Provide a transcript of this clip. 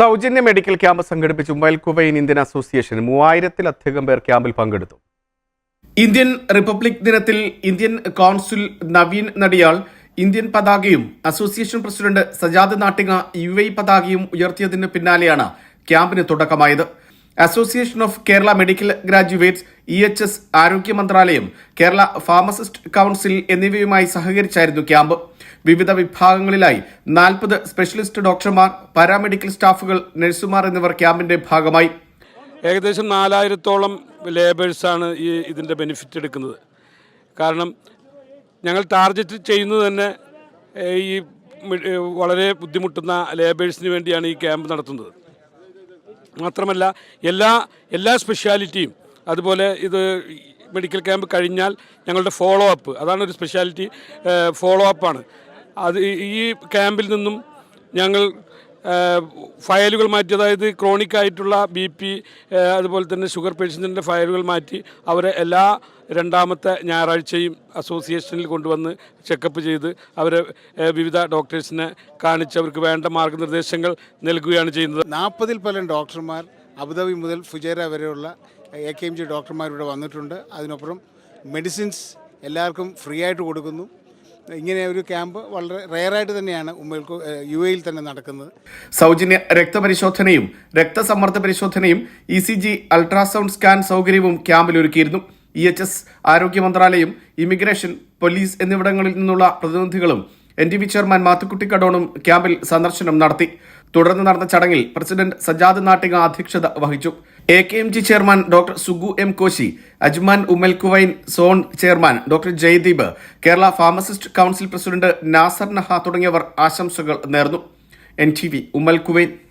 സൗജന്യ medical camp സംഘടിപ്പിച്ച ഉമ്മൽ കുവൈൻ Indian association 3000-ലധികം പേർ ക്യാമ്പിൽ പങ്കെടുത്തു. ഇന്ത്യൻ റിപ്പബ്ലിക് ദിനത്തിൽ ഇന്ത്യൻ കോൺസുൽ നവീൻ നടിയാൾ ഇന്ത്യൻ പതാകയും association president Sajad Nattika UAE പതാകയും ഉയർത്തിയതിന് പിന്നാലെയാണ് ക്യാമ്പിന് തുടക്കമായത്. Association of Kerala medical graduates, EHS, ആരോഗ്യ മന്ത്രാലയം, കേരള ഫാർമസിസ്റ്റ് കൌൺസിൽ എന്നിവയുമായി സഹകരിച്ചായിരുന്നു ക്യാമ്പ്. വിവിധ വിഭാഗങ്ങളിലായി 40 സ്പെഷ്യലിസ്റ്റ് ഡോക്ടർമാർ, പാരാമെഡിക്കൽ സ്റ്റാഫുകൾ, നഴ്സുമാർ എന്നിവർ ക്യാമ്പിന്റെ ഭാഗമായി. ഏകദേശം 4000-ഓളം ലേബേഴ്സാണ് ഇതിൻ്റെ ബെനിഫിറ്റ് എടുക്കുന്നത്. കാരണം ഞങ്ങൾ ടാർഗറ്റ് ചെയ്യുന്നത് തന്നെ ഈ വളരെ ബുദ്ധിമുട്ടുന്ന ലേബേഴ്സിന് വേണ്ടിയാണ് ഈ ക്യാമ്പ് നടത്തുന്നത്. മാത്രമല്ല എല്ലാ സ്പെഷ്യാലിറ്റിയും, അതുപോലെ ഇത് മെഡിക്കൽ ക്യാമ്പ് കഴിഞ്ഞാൽ ഞങ്ങളുടെ ഫോളോ അപ്പ്, അതാണ് ഒരു സ്പെഷ്യാലിറ്റി, ഫോളോ അപ്പാണ്. അത് ഈ ക്യാമ്പിൽ നിന്നും ഞങ്ങൾ ഫയലുകൾ മാറ്റി, അതായത് ക്രോണിക് ആയിട്ടുള്ള BP, അതുപോലെ തന്നെ ഷുഗർ പേഷ്യൻസിൻ്റെ ഫയലുകൾ മാറ്റി അവരെ എല്ലാ രണ്ടാമത്തെ ഞായറാഴ്ചയും അസോസിയേഷനിൽ കൊണ്ടുവന്ന് ചെക്കപ്പ് ചെയ്ത് അവരെ വിവിധ ഡോക്ടേഴ്സിനെ കാണിച്ച് അവർക്ക് വേണ്ട മാർഗ്ഗനിർദ്ദേശങ്ങൾ നൽകുകയാണ് ചെയ്യുന്നത്. 40-ൽ പരം ഡോക്ടർമാർ അബുദാബി മുതൽ ഫുജൈറ വരെയുള്ള AKMG ഡോക്ടർമാർ ഇവിടെ വന്നിട്ടുണ്ട്. അതിനപ്പുറം മെഡിസിൻസ് എല്ലാവർക്കും ഫ്രീ ആയിട്ട് കൊടുക്കുന്നു. ഇങ്ങനെ ഒരു ക്യാമ്പ് വളരെ റെയറായിട്ട് തന്നെയാണ് UAE-ൽ തന്നെ നടക്കുന്നത്. സൗജന്യ രക്തപരിശോധനയും രക്തസമ്മർദ്ദ പരിശോധനയും ECG, അൾട്രാസൗണ്ട് സ്കാൻ സൗകര്യവും ക്യാമ്പിൽ ഒരുക്കിയിരുന്നു. EHS, ആരോഗ്യ മന്ത്രാലയം, ഇമിഗ്രേഷൻ, പോലീസ് എന്നിവിടങ്ങളിൽ നിന്നുള്ള പ്രതിനിധികളും NTV ചെയർമാൻ മാത്തുക്കുട്ടി കടോണും ക്യാമ്പിൽ സന്ദർശനം നടത്തി. തുടർന്ന് നടന്ന ചടങ്ങിൽ പ്രസിഡന്റ് സജാദ് നാട്ടിക അധ്യക്ഷത വഹിച്ചു. AKMG chairman doctor Sugu M. Koshy, Ajman Umm Al Quwain zone chairman doctor Jaideep, Kerala pharmacist council president Nasar Naha തുടങ്ങിയവർ ആശംസകൾ നേർന്നു. NTV ഉമ്മൽ കുവൈൻ.